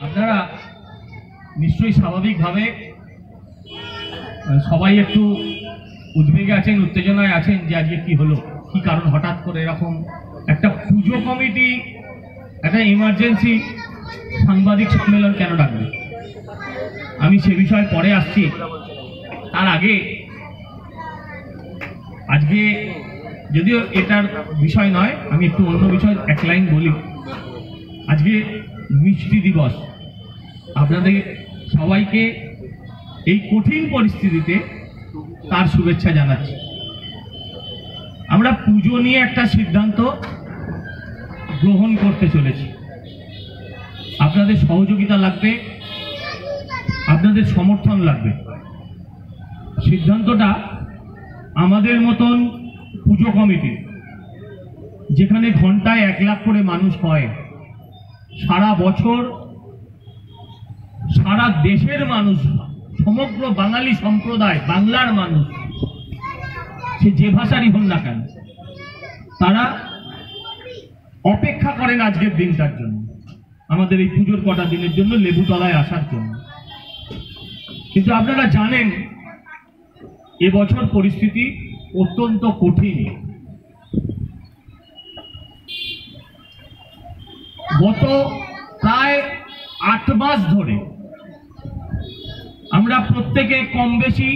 আপনারা নিশ্চয়ই স্বাভাবিকভাবে সবাই একটু উদ্বেগে আছেন, উত্তেজনায় আছেন যে আজকে কি হলো, কি কারণ হঠাৎ করে এরকম একটা পুজো কমিটি একটা ইমার্জেন্সি সাংবাদিক সম্মেলন কেন ডাকবে। আমি সে বিষয়ে পরে আসছি। তার আগে আজকে যদিও এটার বিষয় নয়, আমি একটু অন্য বিষয় এক লাইন বলি। আজকে মিষ্টি দিবস। আপনাদের সবাইকে এই কঠিন পরিস্থিতিতে তার শুভেচ্ছা জানাচ্ছি। আমরা পুজো নিয়ে একটা সিদ্ধান্ত গ্রহণ করতে চলেছি। আপনাদের সহযোগিতা লাগবে, আপনাদের সমর্থন লাগবে। সিদ্ধান্তটা আমাদের মতন পুজো কমিটি, যেখানে ঘন্টায় 1 লাখ করে মানুষ হয়, সারা বছর সারা দেশের মানুষ, সমগ্র বাঙালি সম্প্রদায়, বাংলার মানুষ, সে যে ভাষারই হন না কেন, তারা অপেক্ষা করেন আজকের দিনটার জন্য, আমাদের এই পুজোর কটা দিনের জন্য লেবুতলায় আসার জন্য। কিন্তু আপনারা জানেন এবছর পরিস্থিতি অত্যন্ত কঠিন। গত প্রায় 8 মাস ধরে আমরা প্রত্যেকে কম বেশি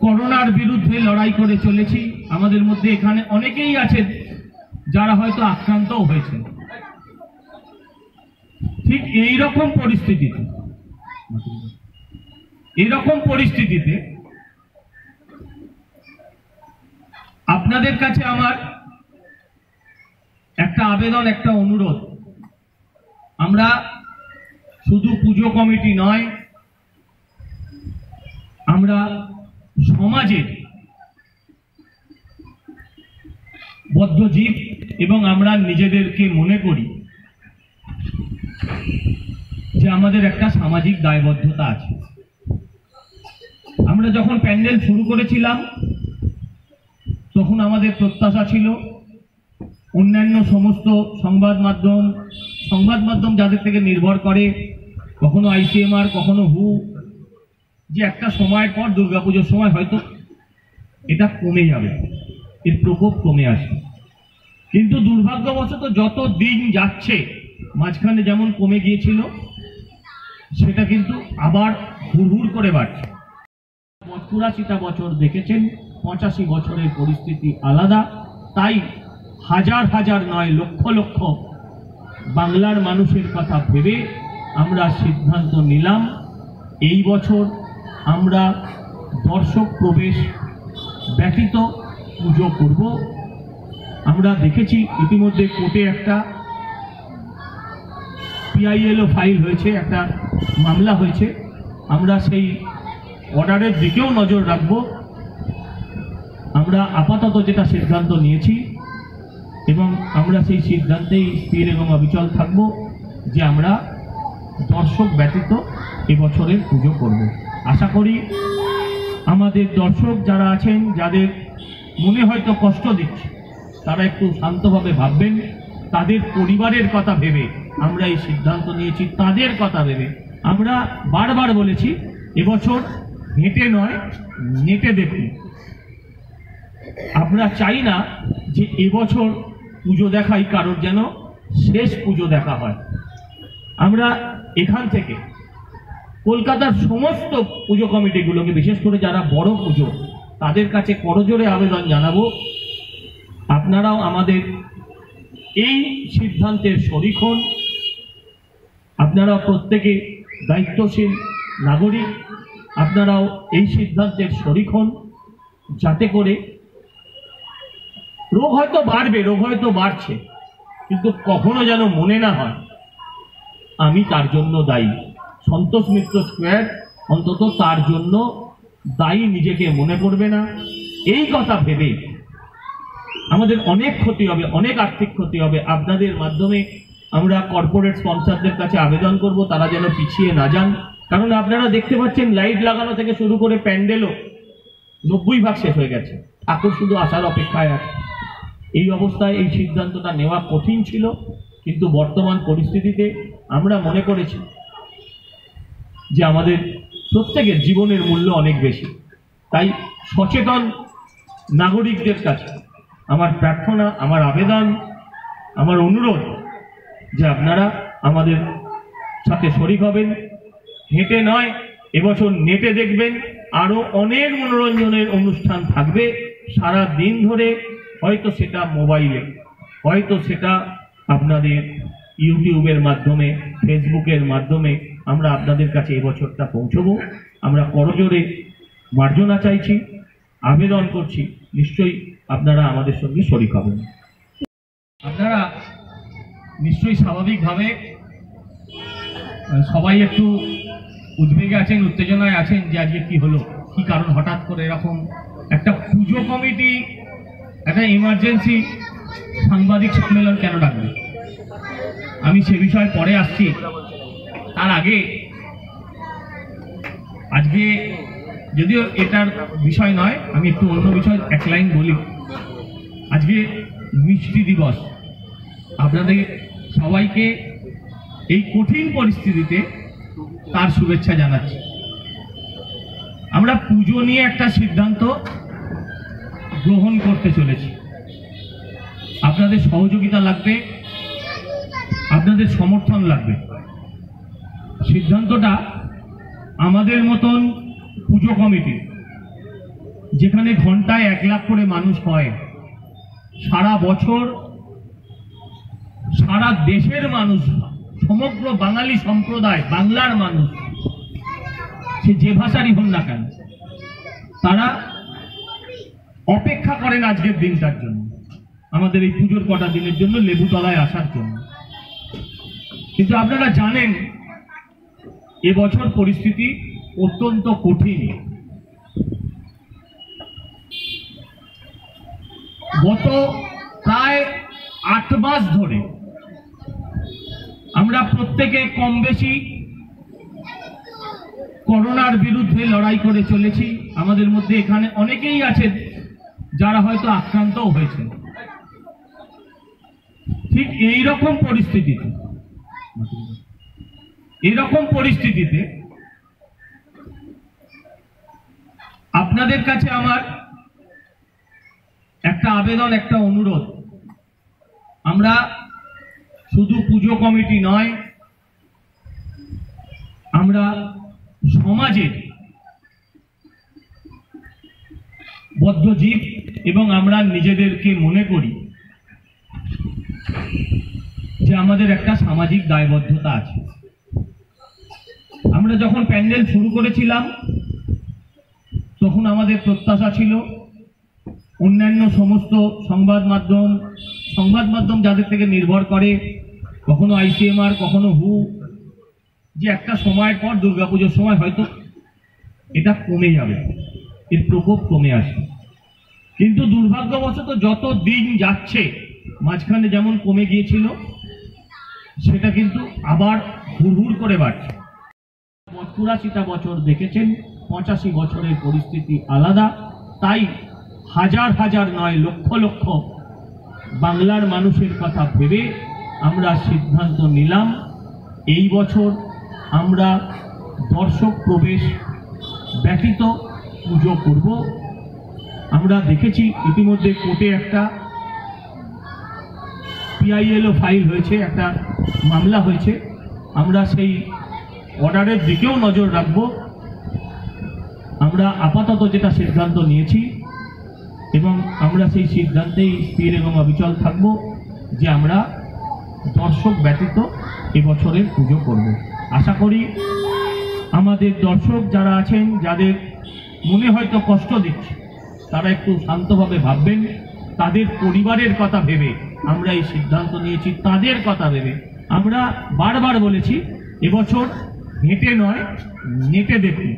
করোনার বিরুদ্ধে লড়াই করে চলেছি। আমাদের মধ্যে এখানে অনেকেই আছেন যারা হয়তো আক্রান্তও হয়েছে। ঠিক এইরকম পরিস্থিতিতে আপনাদের কাছে আমার একটা আবেদন, একটা অনুরোধ। আমরা শুধু পুজো কমিটি নয়, আমরা সমাজের বদ্ধজীব এবং আমরা নিজেদেরকে মনে করি যে আমাদের একটা সামাজিক দায়বদ্ধতা আছে। আমরা যখন প্যান্ডেল শুরু করেছিলাম তখন আমাদের প্রত্যাশা ছিল অন্যান্য সমস্ত সংবাদ মাধ্যম যাদের থেকে নির্ভর করে, কখনো ICMR, কখনো হু, যে একটা সময়ের পর দুর্গাপুজোর সময় হয়তো এটা কমে যাবে, এর প্রকোপ কমে আসে। কিন্তু দুর্ভাগ্যবশত যত দিন যাচ্ছে, মাঝখানে যেমন কমে গিয়েছিল সেটা কিন্তু আবার হুড়হুড় করে বাড়ছে। 84টা বছর দেখেছেন, 85 বছরের পরিস্থিতি আলাদা। তাই হাজার হাজার নয়, লক্ষ লক্ষ বাংলার মানুষের কথা ভেবে আমরা সিদ্ধান্ত নিলাম এই বছর আমরা দর্শক প্রবেশ ব্যতীত পুজো করব। আমরা দেখেছি ইতিমধ্যে কোর্টে একটা PILO ফাইল হয়েছে, একটা মামলা হয়েছে। আমরা সেই অর্ডারের দিকেও নজর রাখব। আমরা আপাতত যেটা সিদ্ধান্ত নিয়েছি এবং আমরা সেই সিদ্ধান্তেই স্থির এবং অবিচল থাকব যে আমরা দর্শক ব্যতীত এবছরের পুজো করব। আশা করি আমাদের দর্শক যারা আছেন, যাদের মনে হয়তো কষ্ট দিচ্ছে, তারা একটু শান্তভাবে ভাববেন। তাদের পরিবারের কথা ভেবে আমরা এই সিদ্ধান্ত নিয়েছি, তাদের কথা ভেবে। আমরা বারবার বলেছি এবছর হেঁটে নয়, নেটে দেখুন। আমরা চাই না যে এবছর পুজো দেখাই কারোর যেন শেষ পুজো দেখা হয়। আমরা এখান থেকে কলকাতার সমস্ত পুজো কমিটিগুলোকে, বিশেষ করে যারা বড় পুজো, তাদের কাছে করজোড়ে আবেদন জানাবো, আপনারাও আমাদের এই সিদ্ধান্তের শরিক হন। আপনারাও প্রত্যেকে দায়িত্বশীল নাগরিক, আপনারাও এই সিদ্ধান্তের শরিক হন, যাতে করে রোগ হয়তো বাড়বে, রোগ হয়তো বাড়ছে, কিন্তু কখনো যেন মনে না হয় আমি তার জন্য দায়ী। সন্তোষ মিত্র স্কোয়ার অন্তত তার জন্য দায়ী নিজেকে মনে করবে না। এই কথা ভেবে আমাদের অনেক ক্ষতি হবে, অনেক আর্থিক ক্ষতি হবে। আপনাদের মাধ্যমে আমরা কর্পোরেট স্পন্সরদের কাছে আবেদন করব তারা যেন পিছিয়ে না যান। কারণ আপনারা দেখতে পাচ্ছেন লাইট লাগানো থেকে শুরু করে প্যান্ডেলও 90% শেষ হয়ে গেছে, ঠাকুর শুধু আসার অপেক্ষায় আছে। এই অবস্থায় এই সিদ্ধান্তটা নেওয়া কঠিন ছিল, কিন্তু বর্তমান পরিস্থিতিতে আমরা মনে করেছি যে আমাদের প্রত্যেকের জীবনের মূল্য অনেক বেশি। তাই সচেতন নাগরিকদের কাছে আমার প্রার্থনা, আমার আবেদন, আমার অনুরোধ যে আপনারা আমাদের সাথে শরিক হবেন। হেঁটে নয়, এবছর নেটে দেখবেন আরো অনেক মনোরঞ্জনের অনুষ্ঠান থাকবে সারা দিন ধরে। হয়তো সেটা মোবাইলে, হয়তো সেটা আপনাদের ইউটিউবের মাধ্যমে, ফেসবুকের মাধ্যমে আমরা আপনাদের কাছে এবছরটা পৌঁছবো। আমরা করজোরে মার্জনা চাইছি, আবেদন করছি, নিশ্চয়ই আপনারা আমাদের সঙ্গে শরিক হবেন। আপনারা নিশ্চয়ই স্বাভাবিকভাবে সবাই একটু উদ্বেগে আছেন, উত্তেজনায় আছেন যে আজকে কি হলো, কি কারণ হঠাৎ করে এরকম একটা পুজো কমিটি একটা ইমার্জেন্সি সাংবাদিক সম্মেলন কেন ডাকবে। আমি সে বিষয়ে পরে আসছি। তার আগে আজকে যদিও এটার বিষয় নয়, আমি একটু অন্য বিষয় এক লাইন বলি। আজকে মিষ্টি দিবস। আপনাদের সবাইকে এই কঠিন পরিস্থিতিতে তার শুভেচ্ছা জানাচ্ছি। আমরা পুজো নিয়ে একটা সিদ্ধান্ত গ্রহণ করতে চলেছি। আপনাদের সহযোগিতা লাগবে, আপনাদের সমর্থন লাগবে। সিদ্ধান্তটা আমাদের মতন পুজো কমিটি, যেখানে ঘন্টায় 1 লাখ করে মানুষ হয়, সারা বছর সারা দেশের মানুষ, সমগ্র বাঙালি সম্প্রদায়, বাংলার মানুষ, সে যে ভাষারই হন না কেন, তারা অপেক্ষা করেন আজকের দিনটার জন্য, আমাদের এই পুজোর কটা দিনের জন্য লেবুতলায় আসার জন্য। কিন্তু আপনারা জানেন এবছর পরিস্থিতি অত্যন্ত কঠিন। গত প্রায় 8 মাস ধরে আমরা প্রত্যেকে কম বেশি করোনার বিরুদ্ধে লড়াই করে চলেছি। আমাদের মধ্যে এখানে অনেকেই আছেন যারা হয়তো আক্রান্তও হয়েছেন। ঠিক এইরকম পরিস্থিতিতে আপনাদের কাছে আমার একটা আবেদন, একটা অনুরোধ। আমরা শুধু পুজো কমিটি নয়, আমরা সমাজের বদ্ধজীব এবং আমরা নিজেদেরকে মনে করি যে আমাদের একটা সামাজিক দায়বদ্ধতা আছে। আমরা যখন প্যান্ডেল শুরু করেছিলাম তখন আমাদের প্রত্যাশা ছিল অন্যান্য সমস্ত সংবাদ মাধ্যম যাদের থেকে নির্ভর করে, কখনো ICMR, কখনো হু, যে একটা সময়ের পর দুর্গাপুজোর সময় হয়তো এটা কমে যাবে, এর প্রকোপ কমে আসবে। কিন্তু দুর্ভাগ্যবশত যত দিন যাচ্ছে, মাঝখানে যেমন কমে গিয়েছিল সেটা কিন্তু আবার হুড়হুড় করে বাড়ছে। 84টা বছর দেখেছেন, 85 বছরের পরিস্থিতি আলাদা। তাই হাজার হাজার নয়, লক্ষ লক্ষ বাংলার মানুষের কথা ভেবে আমরা সিদ্ধান্ত নিলাম এই বছর আমরা দর্শক প্রবেশ ব্যতীত পুজো করব। আমরা দেখেছি ইতিমধ্যে কোর্টে একটা PILO ফাইল হয়েছে, একটা মামলা হয়েছে। আমরা সেই অর্ডারের দিকেও নজর রাখব। আমরা আপাতত যেটা সিদ্ধান্ত নিয়েছি এবং আমরা সেই সিদ্ধান্তেই স্থির এবং অবিচল থাকব যে আমরা দর্শক ব্যতীত এবছরের পুজো করব। আশা করি আমাদের দর্শক যারা আছেন, যাদের মনে হয়তো কষ্ট দিচ্ছে, তারা একটু শান্তভাবে ভাববেন। তাদের পরিবারের কথা ভেবে আমরা এই সিদ্ধান্ত নিয়েছি, তাদের কথা ভেবে। আমরা বারবার বলেছি এবছর হেঁটে নয়, নেটে দেখুন।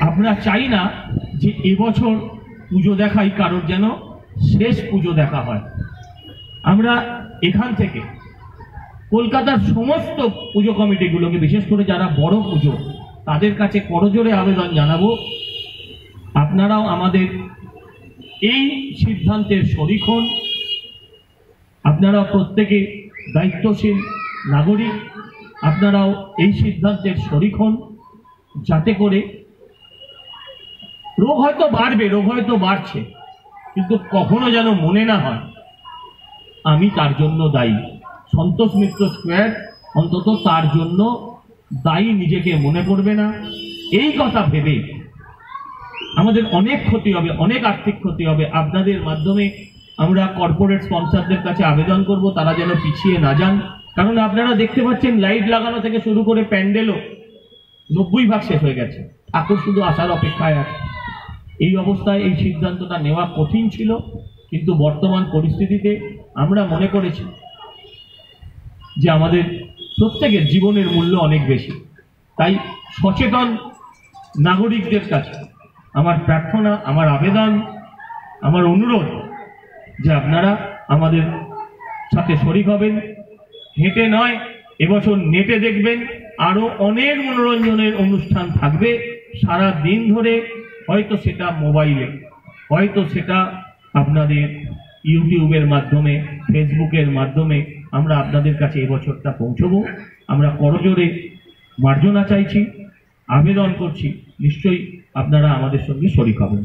আমরা চাই না যে এবছর পুজো দেখাই কারোর যেন শেষ পুজো দেখা হয়। আমরা এখান থেকে কলকাতার সমস্ত পুজো কমিটিগুলোকে, বিশেষ করে যারা বড় পুজো, তাদের কাছে করজোড়ে আবেদন জানাবো, আপনারাও আমাদের এই সিদ্ধান্তের শরিক হন। আপনারা প্রত্যেকে দায়িত্বশীল নাগরিক, আপনারাও এই সিদ্ধান্তের শরিক হন, যাতে করে রোগ হয়তো বাড়বে, রোগ হয়তো বাড়ছে, কিন্তু কখনো যেন মনে না হয় আমি তার জন্য দায়ী। সন্তোষ মিত্র স্কোয়ার অন্তত তার জন্য দায়ী নিজেকে মনে করবে না। এই কথা ভেবে আমাদের অনেক ক্ষতি হবে, অনেক আর্থিক ক্ষতি হবে। আপনাদের মাধ্যমে আমরা কর্পোরেট স্পন্সরদের কাছে আবেদন করব তারা যেন পিছিয়ে না যান। কারণ আপনারা দেখতে পাচ্ছেন লাইট লাগানো থেকে শুরু করে প্যান্ডেলও 90% শেষ হয়ে গেছে, ঠাকুর শুধু আসার অপেক্ষায় আছে। এই অবস্থায় এই সিদ্ধান্তটা নেওয়া কঠিন ছিল, কিন্তু বর্তমান পরিস্থিতিতে আমরা মনে করেছি যে আমাদের প্রত্যেকের জীবনের মূল্য অনেক বেশি। তাই সচেতন নাগরিকদের কাছে আমার প্রার্থনা, আমার আবেদন, আমার অনুরোধ যে আপনারা আমাদের সাথে শরিক হবেন। হেঁটে নয়, এবছর নেটে দেখবেন আরো অনেক মনোরঞ্জনের অনুষ্ঠান থাকবে সারা দিন ধরে। হয়তো সেটা মোবাইলে, হয়তো সেটা আপনাদের ইউটিউবের মাধ্যমে, ফেসবুকের মাধ্যমে আমরা আপনাদের কাছে এবছরটা পৌঁছবো। আমরা করজোরে মার্জনা চাইছি, আবেদন করছি, নিশ্চয়ই আপনারা আমাদের সঙ্গে শরিক হবেন।